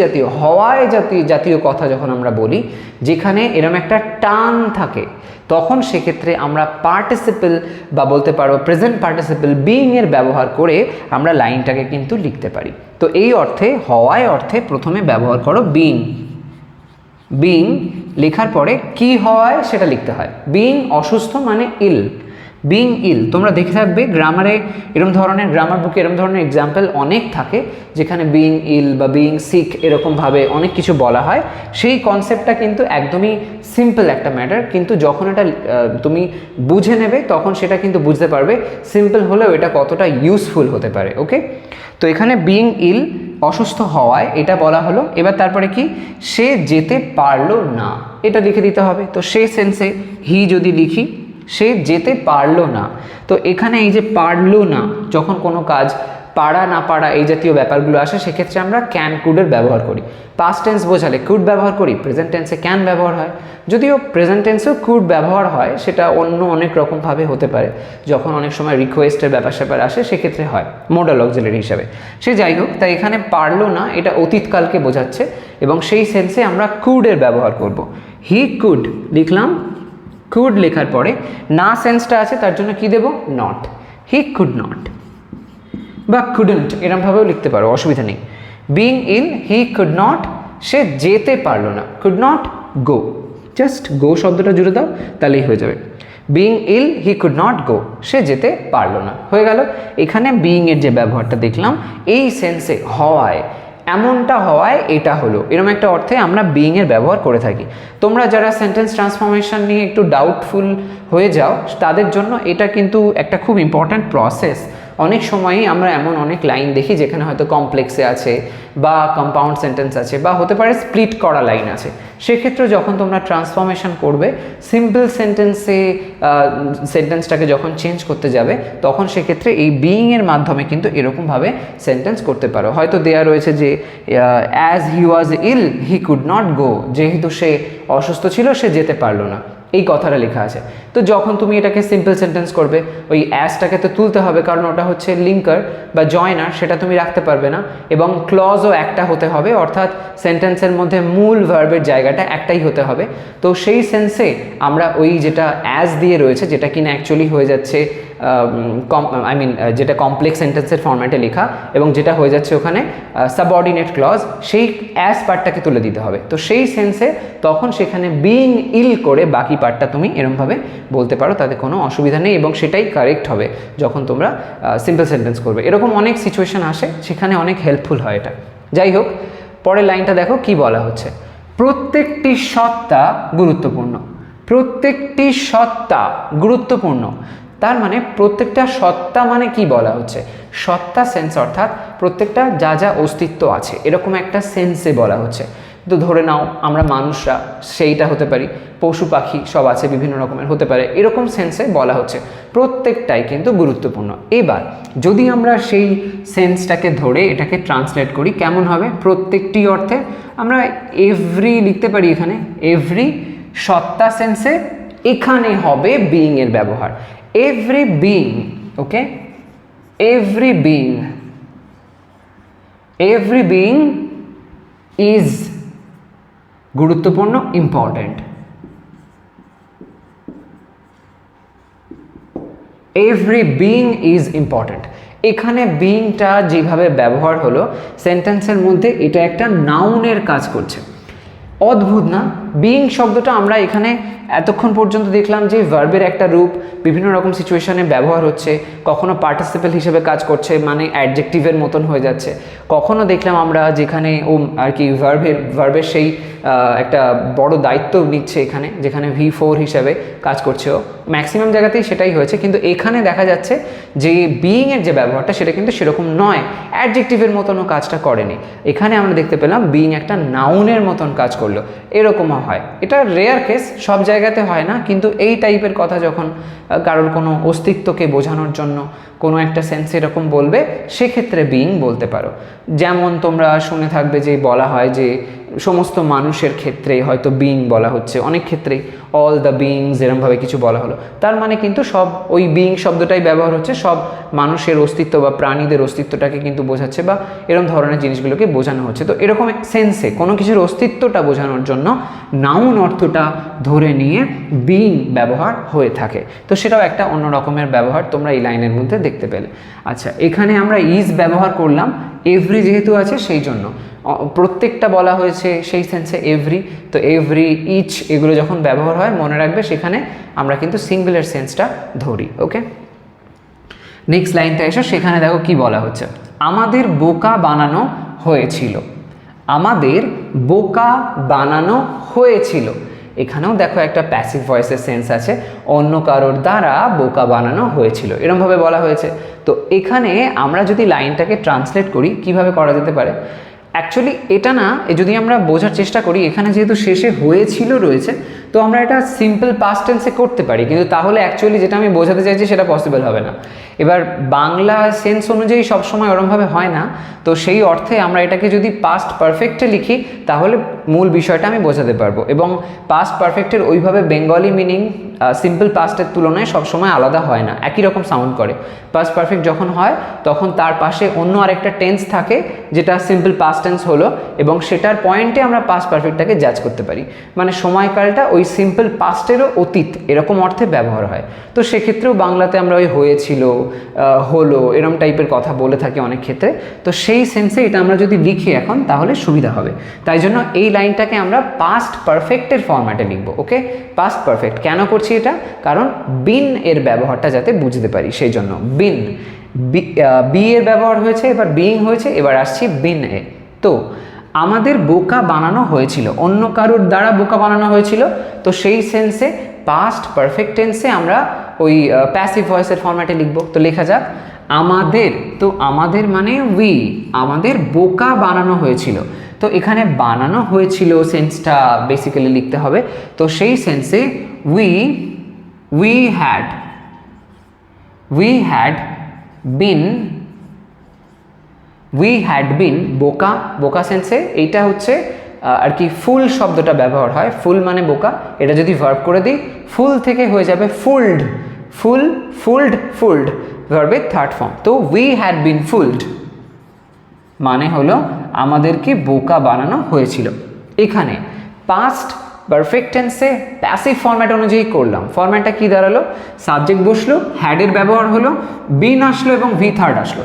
জাতীয় কথা যখন আমরা বলি, যেখানে এরকম একটা টান থাকে, তখন সেক্ষেত্রে আমরা পার্টিসিপল বা বলতে পারো প্রেজেন্ট পার্টিসিপল বিইংয়ের ব্যবহার করে আমরা লাইনটাকে কিন্তু লিখতে পারি। তো এই অর্থে হওয়ায় অর্থে প্রথমে ব্যবহার করো বিইং, বিইং লেখার পরে কি হয় সেটা লিখতে হয়। বিইং অসুস্থ মানে ইল, বিইং ইল। তোমরা দেখে থাকবে গ্রামারে এরকম ধরনের, গ্রামার বুকে এরকম ধরনের এক্সাম্পল অনেক থাকে যেখানে বিইং ইল বা বিইং সিক এরকমভাবে অনেক কিছু বলা হয়। সেই কনসেপ্টটা কিন্তু একদমই সিম্পল একটা ম্যাটার, কিন্তু যখন এটা তুমি বুঝে নেবে তখন সেটা কিন্তু বুঝতে পারবে সিম্পল হলেও এটা কতটা ইউজফুল হতে পারে। ওকে, তো এখানে বিইং ইল অসুস্থ হওয়ায় এটা বলা হলো। এবার তারপরে কি, সে যেতে পারলো না, এটা লিখে দিতে হবে। তো সে সেন্সে হি যদি লিখি, সে যেতে পারলো না, তো এখানে এই যে পারলো না, যখন কোনো কাজ পারা না পারা এই জাতীয় ব্যাপারগুলো আসে সেক্ষেত্রে আমরা ক্যান কুডের ব্যবহার করি। পাস্ট টেন্স বোঝালে কুড ব্যবহার করি, প্রেজেন্ট টেন্সে ক্যান ব্যবহার হয়। যদিও প্রেজেন্ট টেন্সেও কুড ব্যবহার হয়, সেটা অন্য অনেক রকমভাবে হতে পারে। যখন অনেক সময় রিকোয়েস্টের ব্যাপার স্যাপার আসে সেক্ষেত্রে হয় মোডাল অক্সিলারি হিসাবে। সে যাই হোক, তাই এখানে পারলো না এটা অতীতকালকে বোঝাচ্ছে এবং সেই সেন্সে আমরা কুডের ব্যবহার করব। হি কুড লিখলাম, কুড লেখার পরে না সেন্সটা আছে তার জন্য কি দেব, নট। হি কুড নট বা কুডন্ট এরমভাবেও লিখতে পারো, অসুবিধা নেই। Being ill he could not, সে যেতে পারলো না, could not go, just go শব্দটা জুড়ে দাও তাহলেই হয়ে যাবে। Being ill he could not go, সে যেতে পারলো না, হয়ে গেল। এখানে বিইং এর যে ব্যবহারটা দেখলাম এই সেন্সে হওয়ায়, এমনটা হওয়ায় এটা হলো, এরকম একটা অর্থে আমরা বিইং এর ব্যবহার করে থাকি। তোমরা যারা সেন্টেন্স ট্রান্সফরমেশন নিয়ে একটু ডাউটফুল হয়ে যাও তাদের জন্য এটা কিন্তু একটা খুব ইম্পর্ট্যান্ট প্রসেস। অনেক সময়ই আমরা এমন অনেক লাইন দেখি যেখানে হয়তো কমপ্লেক্সে আছে বা কম্পাউন্ড সেন্টেন্স আছে বা হতে পারে স্প্লিট করা লাইন আছে। সেক্ষেত্রে যখন তোমরা ট্রান্সফরমেশন করবে, সিম্পল সেন্টেন্সে সেন্টেন্সটাকে যখন চেঞ্জ করতে যাবে তখন সেক্ষেত্রে এই বিইং এর মাধ্যমে কিন্তু এরকমভাবে সেন্টেন্স করতে পারো। হয়তো দেয়া রয়েছে যে as he was ill he could not go, যেহেতু সে অসুস্থ ছিল সে যেতে পারলো না, এই কথাটা লেখা আছে। তো যখন তুমি এটাকে সিম্পল সেন্টেন্স করবে, ওই অ্যাজটাকে তো তুলতে হবে কারণ ওটা হচ্ছে লিঙ্কার বা জয়নার, সেটা তুমি রাখতে পারবে না। এবং ক্লজও একটা হতে হবে, অর্থাৎ সেন্টেন্সের মধ্যে মূল ভার্বের জায়গাটা একটাই হতে হবে। তো সেই সেন্সে আমরা ওই যেটা অ্যাজ দিয়ে রয়েছে, যেটা কিনা অ্যাকচুয়ালি হয়ে যাচ্ছে যেটা কমপ্লেক্স সেন্টেন্সের ফরম্যাটে লেখা এবং যেটা হয়ে যাচ্ছে ওখানে সাবঅর্ডিনেট ক্লজ, সেই অ্যাজ পার্টটাকে তুলে দিতে হবে। তো সেই সেন্সে তখন সেখানে বিইং ইল করে বাকি পার্টটা তুমি এরমভাবে বলতে পারো, তাতে কোনো অসুবিধা নেই এবং সেটাই কারেক্ট হবে যখন তোমরা সিম্পল সেন্টেন্স করবে। এরকম অনেক সিচুয়েশন আসে, সেখানে অনেক হেল্পফুল হয় এটা। যাই হোক, পরের লাইনটা দেখো কি বলা হচ্ছে, প্রত্যেকটি সত্তা গুরুত্বপূর্ণ। প্রত্যেকটি সত্তা গুরুত্বপূর্ণ, তার মানে প্রত্যেকটা সত্তা মানে কি বলা হচ্ছে, সত্তা সেন্স অর্থাৎ প্রত্যেকটা যা যা অস্তিত্ব আছে এরকম একটা সেন্সে বলা হচ্ছে। তো ধরে নাও আমরা মানুষরা, সেইটা হতে পারি, পশু পাখি সব আছে বিভিন্ন রকমের হতে পারে, এরকম সেন্সে বলা হচ্ছে প্রত্যেকটাই কিন্তু গুরুত্বপূর্ণ। এবার যদি আমরা সেই সেন্সটাকে ধরে এটাকে ট্রান্সলেট করি কেমন হবে, প্রত্যেকটি অর্থে আমরা এভরি লিখতে পারি। এখানে এভরি সত্তা সেন্সে এখানে হবে বিইং এর ব্যবহার, every being. Okay, every being, every being is গুরুত্বপূর্ণ, important. Every being is important, এখানে বিইংটা যেভাবে ব্যবহার হলো সেন্টেন্সের মধ্যে, এটা একটা নাউনের কাজ করছে। অদ্ভুত না? বিইং শব্দটা আমরা এখানে এতক্ষণ পর্যন্ত দেখলাম যে ভার্বের একটা রূপ, বিভিন্ন রকম সিচুয়েশনে ব্যবহার হচ্ছে, কখনো পার্টিসিপেল হিসেবে কাজ করছে মানে অ্যাডজেক্টিভের মতন হয়ে যাচ্ছে, কখনো দেখলাম আমরা যেখানে ও আর কি ভার্বের সেই একটা বড় দায়িত্ব নিচ্ছে এখানে, যেখানে V4 হিসাবে কাজ করছে ও, ম্যাক্সিমাম জায়গাতেই সেটাই হয়েছে। কিন্তু এখানে দেখা যাচ্ছে যে বিইংয়ের যে ব্যবহারটা সেটা কিন্তু সেরকম নয়, অ্যাডজেক্টিভের মতনও কাজটা করেনি। এখানে আমরা দেখতে পেলাম বিইং একটা নাউনের মতন কাজ করলো, এরকমও হয়। এটা রেয়ার কেস, সব জায়গাতে হয় না, কিন্তু এই টাইপের কথা যখন কারোর কোনো অস্তিত্বকে বোঝানোর জন্য কোনো একটা সেন্স এরকম বলবে সেক্ষেত্রে বিইং বলতে পারো। যেমন তোমরা শুনে থাকবে যে বলা হয় যে সমস্ত মানুষের ক্ষেত্রে হয়তো বিইং বলা হচ্ছে, অনেক ক্ষেত্রেই অল দ্য বিইংস এরমভাবে কিছু বলা হলো, তার মানে কিন্তু সব ওই বিইং শব্দটাই ব্যবহার হচ্ছে, সব মানুষের অস্তিত্ব বা প্রাণীদের অস্তিত্বটাকে কিন্তু বোঝাচ্ছে বা এরকম ধরনের জিনিসগুলোকে বোঝানো হচ্ছে। তো এরকম সেন্সে কোনো কিছুর অস্তিত্বটা বোঝানোর জন্য নাউন অর্থটা ধরে নিয়ে বিইং ব্যবহার হয়ে থাকে। তো সেটাও একটা অন্য রকমের ব্যবহার তোমরা এই লাইনের মধ্যে দেখতে পেলে। আচ্ছা, এখানে আমরা ইজ ব্যবহার করলাম, এভরি যেহেতু আছে সেই জন্য। প্রত্যেকটা বলা হয়েছে, সেই সেন্সে এভরি, তো এভরি, ইচ এগুলো যখন ব্যবহার হয় মনে রাখবে সেখানে আমরা কিন্তু সিঙ্গুলার সেন্সটা ধরি। ওকে, নেক্সট লাইনটা এসো, সেখানে দেখো কি বলা হচ্ছে, আমাদের বোকা বানানো হয়েছিল। আমাদের বোকা বানানো হয়েছিল, এখানেও দেখো একটা প্যাসিভ ভয়েসের সেন্স আছে, অন্য কারোর দ্বারা বোকা বানানো হয়েছিল এরমভাবে বলা হয়েছে। তো এখানে আমরা যদি লাইনটাকে ট্রান্সলেট করি কিভাবে করা যেতে পারে, অ্যাকচুয়ালি এটা না, যদি আমরা বোঝার চেষ্টা করি এখানে যেহেতু শেষে হয়েছিল রয়েছে, তো আমরা এটা সিম্পল পাস্ট টেন্সে করতে পারি, কিন্তু তাহলে অ্যাকচুয়ালি যেটা আমি বোঝাতে চাইছি সেটা পসিবল হবে না। এবার বাংলা সেন্স অনুযায়ী সবসময় ওরমভাবে হয় না, তো সেই অর্থে আমরা এটাকে যদি পাস্ট পারফেক্টে লিখি তাহলে মূল বিষয়টা আমি বোঝাতে পারবো। এবং পাস্ট পারফেক্টের ওইভাবে বেঙ্গলি মিনিং সিম্পল পাস্টের তুলনায় সবসময় আলাদা হয় না, একই রকম সাউন্ড করে। পাস্ট পারফেক্ট যখন হয় তখন তার পাশে অন্য আরেকটা টেন্স থাকে যেটা সিম্পল পাস্ট টেন্স হলো, এবং সেটার পয়েন্টে আমরা পাস্ট পারফেক্টটাকে জাজ করতে পারি, মানে সময়কালটা ওই সিম্পল পাস্টেরও অতীত এরকম অর্থে ব্যবহার হয়। তো সেক্ষেত্রেও বাংলাতে আমরা ওই হয়েছিল, হলো এরম টাইপের কথা বলে থাকি অনেক ক্ষেত্রে, তো সেই সেন্সে এটা আমরা যদি লিখি এখন তাহলে সুবিধা হবে। তাই জন্য এই লাইনটাকে আমরা পাস্ট পারফেক্টের ফরম্যাটে লিখবো। ওকে, পাস্ট পারফেক্ট কেন করছি এটা, কারণ বিন এর ব্যবহারটা যাতে বুঝতে পারি সেই জন্য। বিন, বি এর ব্যবহার হয়েছে, এবার বিইং হয়েছে, এবার আসছি বিন এ। তো আমাদের বোকা বানানো হয়েছিল, অন্য কারোর দ্বারা বোকা বানানো হয়েছিল, তো সেই সেন্সে পাস্ট পারফেক্ট টেন্সে আমরা ওই প্যাসিভ ভয়েসের ফরম্যাটে লিখবো। তো লেখা যাক আমাদের, তো আমাদের মানে উই, আমাদের বোকা বানানো হয়েছিল, তো এখানে বানানো হয়েছিল সেন্সটা বেসিক্যালি লিখতে হবে। তো সেই সেন্সে we had been বোকা, বোকা সেন্সে এইটা হচ্ছে আর কি ফুল শব্দটা ব্যবহার হয়, ফুল মানে বোকা, এটা যদি ভার্ব করে দিই ফুল থেকে হয়ে যাবে ফুলড, ফুলড ভার্বের থার্ড ফর্ম। তো we had been fooled মানে হলো আমাদেরকে বোকা বানানো হয়েছিল। এখানে পাস্ট পারফেক্ট টেন্সে প্যাসিভ ফরম্যাট অনুযায়ী করলাম, ফরম্যাটটা কি দাঁড়ালো, সাবজেক্ট বসলো, হ্যাডের ব্যবহার হলো, বিন আসলো এবং ভি থার্ড আসলো।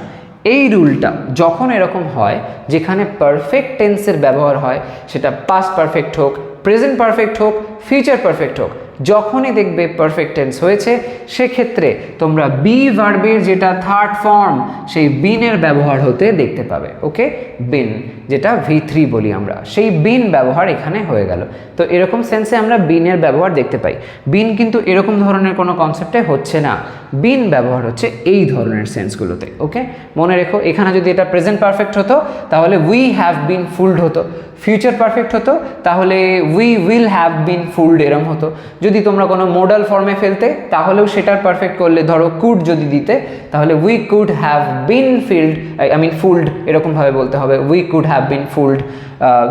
এই রুলটা যখন এরকম হয় যেখানে পারফেক্ট টেন্সের ব্যবহার হয়, সেটা পাস্ট পারফেক্ট হোক, প্রেজেন্ট পারফেক্ট হোক, ফিউচার পারফেক্ট হোক, যখনই দেখবে পারফেক্ট টেন্স হয়েছে সেক্ষেত্রে তোমরা বি ভার্বের যেটা থার্ড ফর্ম সেই বিনের ব্যবহার হতে দেখতে পাবে। ওকে, বিন যেটা V3 বলি আমরা, সেই বিন ব্যবহার এখানে হয়ে গেল। তো এরকম সেন্সে আমরা বিনের ব্যবহার দেখতে পাই। বিন কিন্তু এরকম ধরনের কোনো কনসেপ্টে হচ্ছে না, বিন ব্যবহার হচ্ছে এই ধরনের সেন্সগুলোতে। ওকে, মনে রেখো এখানে যদি এটা প্রেজেন্ট পারফেক্ট হতো তাহলে উই হ্যাভ বিন ফুলড হতো, ফিউচার পারফেক্ট হতো তাহলে we will have been fooled এরম হতো। যদি তোমরা কোনো মোডাল ফর্মে ফেলতে তাহলেও সেটার পারফেক্ট করলে ধরো কুড যদি দিতে তাহলে we could have been fooled এরকমভাবে বলতে হবে, we could have been fooled.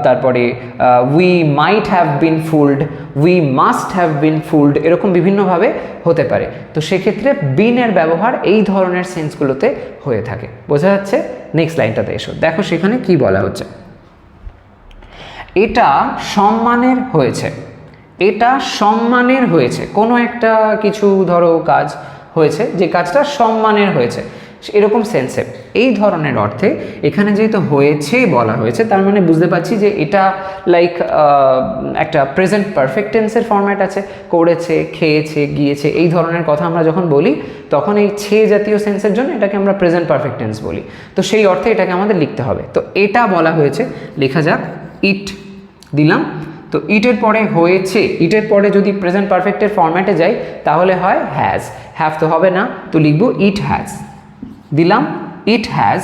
তারপরে we might have been fooled, we must have been fooled, এরকম বিভিন্নভাবে হতে পারে। তো সেক্ষেত্রে বিনের ব্যবহার এই ধরনের সেন্সগুলোতে হয়ে থাকে, বোঝা যাচ্ছে? নেক্সট লাইনটাতে এসো, দেখো সেখানে কি বলা হচ্ছে, এটা সম্মানের হয়েছে, এটা সম্মানের হয়েছে, কোনো একটা কিছু ধরো কাজ হয়েছে যে কাজটা সম্মানের হয়েছে এরকম সেন্সে, এই ধরনের অর্থে এখানে যেহেতু হয়েছে বলা হয়েছে তার মানে বুঝতে পারছি যে এটা লাইক একটা প্রেজেন্ট পারফেক্ট টেন্সের ফরম্যাট আছে, করেছে, খেয়েছে, গিয়েছে, এই ধরনের কথা আমরা যখন বলি তখন এই ছে জাতীয় সেন্সের জন্য এটাকে আমরা প্রেজেন্ট পারফেক্ট টেন্স বলি। তো সেই অর্থে এটাকে আমাদের লিখতে হবে। তো এটা বলা হয়েছে, লেখা যাক ইট দিলাম। তো ইটের পরে হয়েছে, ইটের পরে যদি প্রেজেন্ট পারফেক্টের ফরম্যাটে যাই তাহলে হয় হ্যাজ, হ্যাভ তো হবে না, তো লিখবো ইট হ্যাজ দিলাম, ইট হ্যাজ।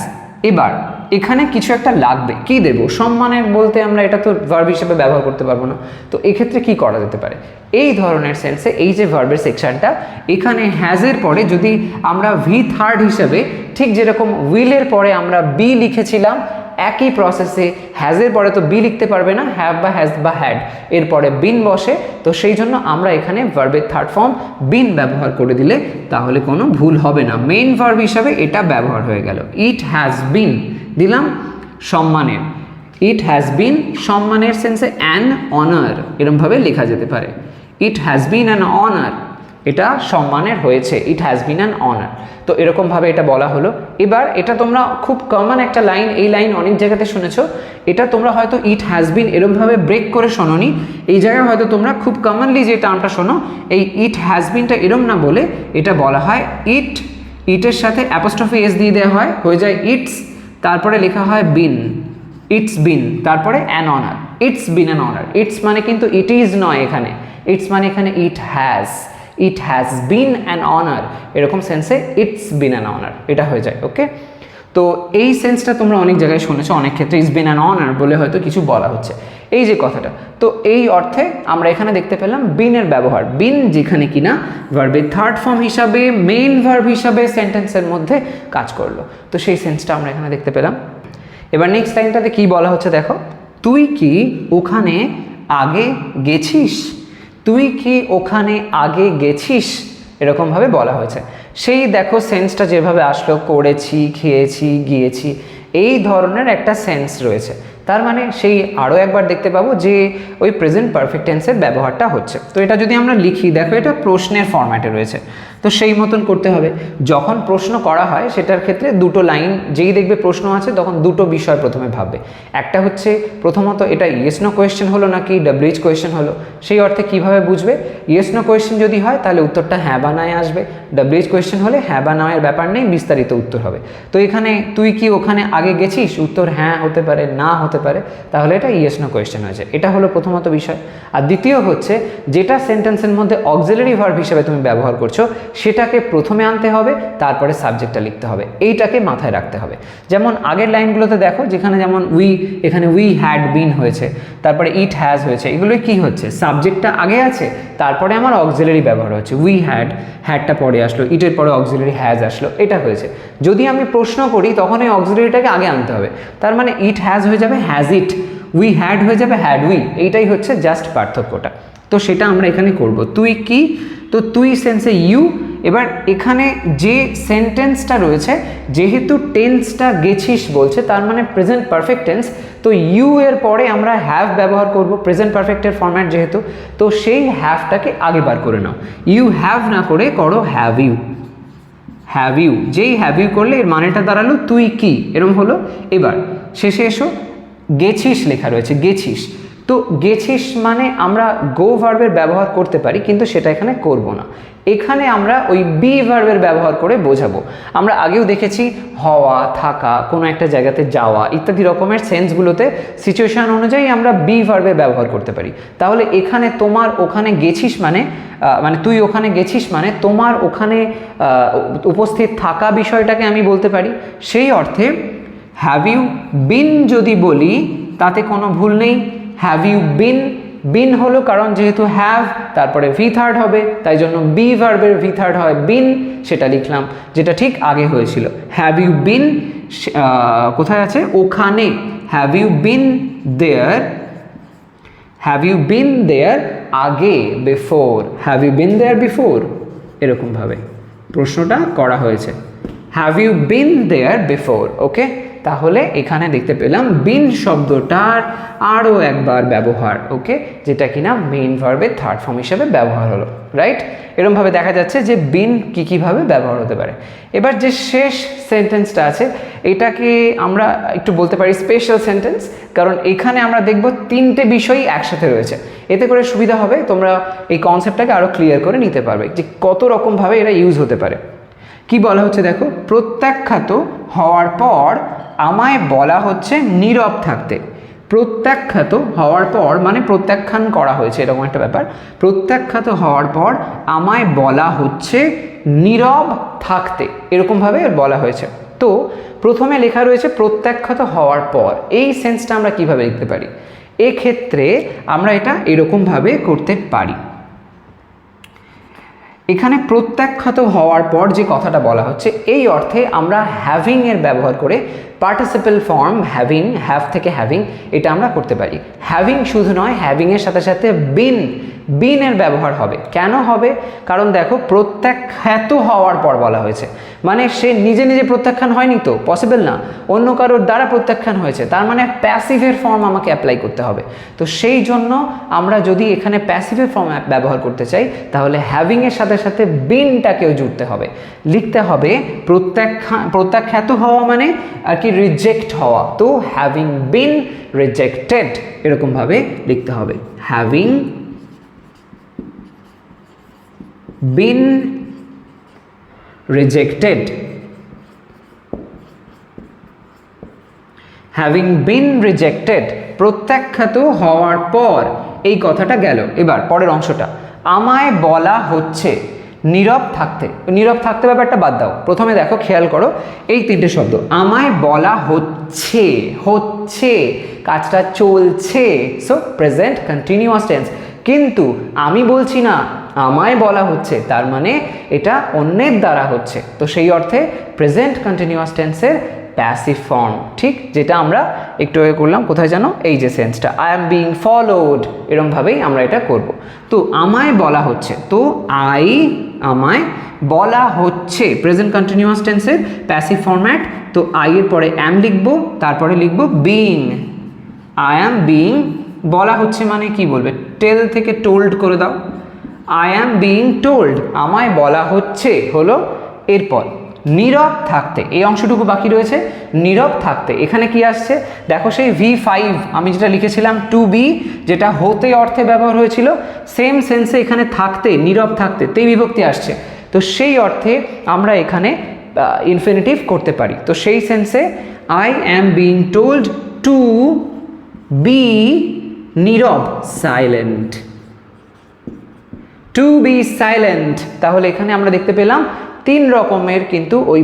এবার এখানে কিছু একটা লাগবে, কি দেব? সম্মানের বলতে আমরা এটা তো ভার্ব হিসেবে ব্যবহার করতে পারবো না, তো এক্ষেত্রে কি করা যেতে পারে? এই ধরনের সেন্সে এই যে ভার্বের সেকশনটা এখানে হ্যাজের পরে যদি আমরা ভি থার্ড হিসেবে ঠিক যেরকম উইলের পরে আমরা বি লিখেছিলাম একই প্রসেসে হ্যাজের পরে তো বি লিখতে পারবে না, হ্যাভ বা হ্যাজ বা হ্যাড, এরপরে বিন বসে, তো সেই জন্য আমরা এখানে ভার্বের থার্ড ফর্ম বিন ব্যবহার করে দিলে তাহলে কোনো ভুল হবে না, মেইন ভার্ব হিসাবে এটা ব্যবহার হয়ে গেল। ইট হ্যাজ বিন দিলাম সম্মানের, ইট হ্যাজ বিন সম্মানের সেন্সে অ্যান অনার এরমভাবে লেখা যেতে পারে, it has been an honour, এটা সম্মানের হয়েছে, it has been an honour. তো এরকমভাবে এটা বলা হলো। এবার এটা তোমরা খুব কমন একটা লাইন, এই লাইন অনেক জায়গাতে শুনেছো, এটা তোমরা হয়তো ইট হ্যাজ বিন এরকমভাবে ব্রেক করে শোনোনি, এই জায়গায় হয়তো তোমরা খুব কমনলি যে টার্মটা শোনো, এই ইট হ্যাজ বিনটা এরম না বলে এটা বলা হয় ইটের সাথে অ্যাপোস্ট্রফি এস দিয়ে দেওয়া হয়, হয়ে যায় ইটস, তারপরে লেখা হয় বিন, ইটস বিন, তারপরে an honour, it's been an honour. It's মানে কিন্তু ইট ইজ নয় এখানে, ইটস মানে এখানে it has been an honour, এরকম সেন্সে ইটস বিন অ্যান অনার এটা হয়ে যায়। ওকে, তো এই সেন্সটা তোমরা অনেক জায়গায় শুনেছো, অনেক ক্ষেত্রে ইটস বিন অ্যান অনার বলে হয়তো কিছু বলা হচ্ছে, এই যে কথাটা। তো এই অর্থে আমরা এখানে দেখতে পেলাম বিনের ব্যবহার, বিন যেখানে কিনা ভার্বের থার্ড ফর্ম হিসাবে, মেইন ভার্ব হিসাবে সেন্টেন্সের মধ্যে কাজ করলো। তো সেই সেন্সটা আমরা এখানে দেখতে পেলাম। এবার নেক্সট লাইনটাতে কি বলা হচ্ছে দেখো, তুই কি ওখানে আগে গেছিস, তুই কি ওখানে আগে গেছিস, এরকমভাবে বলা হয়েছে। সেই দেখো সেন্সটা যেভাবে আসলো, করেছি, খেয়েছি, গিয়েছি, এই ধরনের একটা সেন্স রয়েছে। তার মানে সেই আরও একবার দেখতে পাবো যে ওই প্রেজেন্ট পারফেক্ট টেন্সের ব্যবহারটা হচ্ছে। তো এটা যদি আমরা লিখি, দেখো এটা প্রশ্নের ফরম্যাটে রয়েছে, তো সেই মতন করতে হবে। যখন প্রশ্ন করা হয় সেটার ক্ষেত্রে দুটো লাইন, যেই দেখবে প্রশ্ন আছে তখন দুটো বিষয় প্রথমে ভাববে। একটা হচ্ছে প্রথমত এটা ইয়েস নো কোয়েশ্চেন হলো নাকি ডাব্লিউএইচ কোয়েশ্চেন হলো, সেই অর্থে কিভাবে বুঝবে। ইয়েস নো কোয়েশ্চেন যদি হয় তাহলে উত্তরটা হ্যাঁ বা নায় আসবে, ডাব্লিউএইচ কোয়েশ্চেন হলে হ্যাঁ বা নায়ের ব্যাপার নেই, বিস্তারিত উত্তর হবে। তো এখানে তুই কি ওখানে আগে গেছিস, উত্তর হ্যাঁ হতে পারে, না হতে পারে, তাহলে এটা ইয়েস নো কোয়েশ্চেন হয়েছে। এটা হলো প্রথমত বিষয়। আর দ্বিতীয় হচ্ছে যেটা সেন্টেন্সের মধ্যে অক্সিলারি ভার্ব হিসেবে তুমি ব্যবহার করছো সেটাকে প্রথমে আনতে হবে, তারপরে সাবজেক্টটা লিখতে হবে, এইটাকে মাথায় রাখতে হবে। যেমন আগের লাইনগুলোতে দেখো, যেখানে যেমন এখানে উই হ্যাড বিন হয়েছে, তারপরে ইট হ্যাজ হয়েছে, এগুলো কি হচ্ছে, সাবজেক্টটা আগে আছে, তারপরে আমার অক্সিলারি ব্যবহার হচ্ছে, উই হ্যাডটা পরে আসলো, ইটের পরে অক্সিলারি হ্যাজ আসলো, এটা হয়েছে। যদি আমি প্রশ্ন করি তখন এই অক্সিলারিটাকে আগে আনতে হবে, তার মানে ইট হ্যাজ হয়ে যাবে হ্যাজ ইট, উই হ্যাড হয়ে যাবে হ্যাড উই, এইটাই হচ্ছে জাস্ট পার্থক্যটা। তো সেটা আমরা এখানে করব। তুই কি, তো তুই সেন্সে ইউ। এবার এখানে যে সেন্টেন্সটা রয়েছে, যেহেতু টেন্সটা গেছিস বলছে, তার মানে প্রেজেন্ট পারফেক্ট টেন্স, তো ইউ এর পরে আমরা হ্যাভ ব্যবহার করব, প্রেজেন্ট পারফেক্টের ফরম্যাট যেহেতু, তো সেই হ্যাভটাকে আগে বার করে নাও, ইউ হ্যাভ না করে করো হ্যাভ ইউ, হ্যাভ ইউ। যেই হ্যাভ ইউ করলে এর মানেটা দাঁড়ালো তুই কি, এরকম হলো। এবার শেষে এসো, গেছিস লেখা রয়েছে, গেছিস, তো গেছিস মানে আমরা গো ভার্বের ব্যবহার করতে পারি, কিন্তু সেটা এখানে করব না। এখানে আমরা ওই বি ভার্বের ব্যবহার করে বোঝাবো। আমরা আগেও দেখেছি হওয়া, থাকা, কোনো একটা জায়গাতে যাওয়া ইত্যাদি রকমের সেন্সগুলোতে সিচুয়েশন অনুযায়ী আমরা বি ভার্বের ব্যবহার করতে পারি। তাহলে এখানে তোমার ওখানে গেছিস মানে তুই ওখানে গেছিস মানে তোমার ওখানে উপস্থিত থাকা বিষয়টাকে আমি বলতে পারি। সেই অর্থে হ্যাভ ইউ বিন যদি বলি তাতে কোনো ভুল নেই। হ্যাভ ইউ বিন হলো কারণ যেহেতু হ্যাভ তারপরে ভি থার্ড হবে, তাই জন্য বি ভার্বের ভি থার্ড হয় বিন, সেটা লিখলাম যেটা ঠিক আগে হয়েছিল। হ্যাভ ইউ বিন কোথায় আছে, ওখানে। Have you been there, have you been there আগে, before, have you been there before, এরকমভাবে প্রশ্নটা করা হয়েছে। Have you been there before. Okay, তাহলে এখানে দেখতে পেলাম বিন শব্দটার আরও একবার ব্যবহার, ওকে, যেটা কিনা মেইন ভার্বের থার্ড ফর্ম হিসেবে ব্যবহার হলো, রাইট। এরকমভাবে দেখা যাচ্ছে যে বিন কীভাবে ব্যবহার হতে পারে। এবার যে শেষ সেন্টেন্সটা আছে এটাকে আমরা একটু বলতে পারি স্পেশাল সেন্টেন্স, কারণ এখানে আমরা দেখব তিনটে বিষয়ই একসাথে রয়েছে। এতে করে সুবিধা হবে, তোমরা এই কনসেপ্টটাকে আরও ক্লিয়ার করে নিতে পারবে যে কত রকমভাবে এরা ইউজ হতে পারে। কি বলা হচ্ছে দেখো, প্রত্যাখ্যাত হওয়ার পর আমায় বলা হচ্ছে নীরব থাকতে। প্রত্যাখ্যাত হওয়ার পর মানে প্রত্যাখ্যান করা হয়েছে, এরকম একটা ব্যাপার। প্রত্যাখ্যাত হওয়ার পর আমায় বলা হচ্ছে নীরব থাকতে, এরকমভাবে বলা হয়েছে। তো প্রথমে লেখা রয়েছে প্রত্যাখ্যাত হওয়ার পর, এই সেন্সটা আমরা কিভাবে লিখতে পারি? এক্ষেত্রে আমরা এটা এরকমভাবে করতে পারি। এখানে প্রত্যাখ্যাত হওয়ার পর যে কথাটা বলা হচ্ছে এই অর্থে আমরা হ্যাভিং এর ব্যবহার করে পার্টিসিপেল ফর্ম হ্যাভিং, হ্যাভ থেকে হ্যাভিং, এটা আমরা করতে পারি। হ্যাভিং শুধু নয়, হ্যাভিংয়ের সাথে সাথে বিনের ব্যবহার হবে। কেন হবে? কারণ দেখো প্রত্যাখ্যাত হওয়ার পর বলা হয়েছে, মানে সে নিজে নিজে প্রত্যাখ্যান হয়নি, তো পসিবল না, অন্য কারোর দ্বারা প্রত্যাখ্যান হয়েছে, তার মানে প্যাসিভের ফর্ম আমাকে অ্যাপ্লাই করতে হবে। তো সেই জন্য আমরা যদি এখানে প্যাসিভের ফর্ম ব্যবহার করতে চাই, তাহলে হ্যাভিংয়ের সাথে সাথে বিনটাকেও জুড়তে হবে, লিখতে হবে প্রত্যাখ্যাত হওয়া মানে আর কি রিজেক্ট হওয়া। তো হ্যাভিং বিন রিজেক্টেড এরকমভাবে লিখতে হবে, having been rejected, having been rejected, প্রত্যাখ্যাত হওয়ার পর এই কথাটা গেল। এবার পরের অংশটা, আমায় বলা হচ্ছে নীরব থাকতে। নীরব থাকতে ব্যাপারটা বাদ দাও, প্রথমে দেখো খেয়াল করো এই তিনটে শব্দ, আমায় বলা হচ্ছে, হচ্ছে কাজটা চলছে, সো প্রেজেন্ট কন্টিনিউয়াস টেন্স। কিন্তু আমি বলছি না, আমায় বলা হচ্ছে, তার মানে এটা অন্যের দ্বারা হচ্ছে, তো সেই অর্থে প্রেজেন্ট কন্টিনিউয়াস টেন্সের প্যাসিভ ফর্ম, ঠিক যেটা আমরা একটু আগে করলাম, কোথায় জানো, এই যে সেন্সটা, আই এম বিং ফলোড, এরমভাবেই আমরা এটা করব। তো আমায় বলা হচ্ছে, তো আমায় বলা হচ্ছে প্রেজেন্ট কন্টিনিউয়াস টেন্সের প্যাসিভ ফরম্যাট। তো আই এর পরে অ্যাম লিখবো, তারপরে লিখবো বিং, আই অ্যাম বিং, বলা হচ্ছে মানে কি বলবে, টেল থেকে টোল্ড করে দাও, আই অ্যাম বিং টোল্ড, আমায় বলা হচ্ছে হলো এরপর নীরব থাকতে, এই অংশটুকু বাকি রয়েছে, নীরব থাকতে এখানে কি আসছে দেখো, সেই V5 আমি যেটা লিখেছিলাম টু বি, যেটা হতে অর্থে ব্যবহার হয়েছিল, সেম সেন্সে এখানে থাকতে, নীরব থাকতে তেই বিভক্তি আসছে, তো সেই অর্থে আমরা এখানে ইনফিনিটিভ করতে পারি। তো সেই সেন্সে I am being told to be নীরব, সাইলেন্ট, টু বি সাইলেন্ট। তাহলে এখানে আমরা দেখতে পেলাম তিন রকমের কিন্তু ওই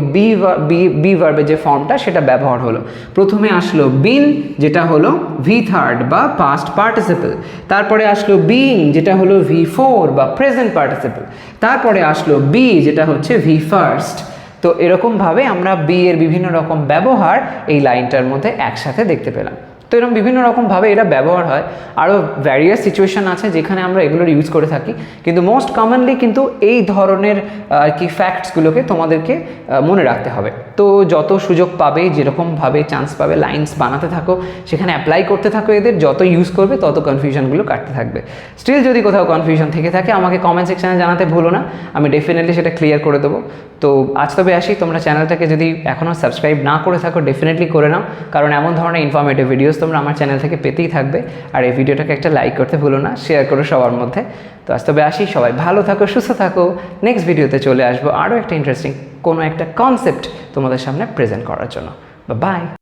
বি ভার্বের যে ফর্মটা সেটা ব্যবহার হলো। প্রথমে আসলো বিন, যেটা হলো V3 বা পাস্ট পার্টিসিপল, তারপরে আসলো বিং, যেটা হলো V4 বা প্রেজেন্ট পার্টিসিপল, তারপরে আসলো বি, যেটা হচ্ছে V1। তো এরকমভাবে আমরা বি এর বিভিন্ন রকম ব্যবহার এই লাইনটার মধ্যে একসাথে দেখতে পেলাম। তো এরকম বিভিন্ন রকমভাবে এটা ব্যবহার হয়, আরও ভ্যারিয়াস সিচুয়েশান আছে যেখানে আমরা এগুলোর ইউজ করে থাকি, কিন্তু মোস্ট কমনলি কিন্তু এই ধরনের কি ফ্যাক্টসগুলোকে তোমাদেরকে মনে রাখতে হবে। তো যত সুযোগ পাবে, যেরকমভাবে চান্স পাবে, লাইন্স বানাতে থাকো, সেখানে অ্যাপ্লাই করতে থাকো, এদের যত ইউজ করবে তত কনফিউশনগুলো কাটতে থাকবে। স্টিল যদি কোথাও কনফিউশন থেকে থাকে আমাকে কমেন্ট সেকশানে জানাতে ভুলো না, আমি ডেফিনেটলি সেটা ক্লিয়ার করে দেবো। তো আজ তবে আসি, তোমরা চ্যানেলটাকে যদি এখনও সাবস্ক্রাইব না করে থাকো ডেফিনেটলি করে নাও, কারণ এমন ধরনের ইনফরমেটিভ ভিডিওস তোমরা আমার চ্যানেল থেকে পেতেই থাকবে। আর এই ভিডিওটাকে একটা লাইক করতে ভুলো না, শেয়ার করো সবার মধ্যে। তো আজ তবে আসি, সবাই ভালো থাকো, সুস্থ থাকো। নেক্সট ভিডিওতে চলে আসবো আরও একটা ইন্টারেস্টিং কোনো একটা কনসেপ্ট তোমাদের সামনে প্রেজেন্ট করার জন্য। বাই।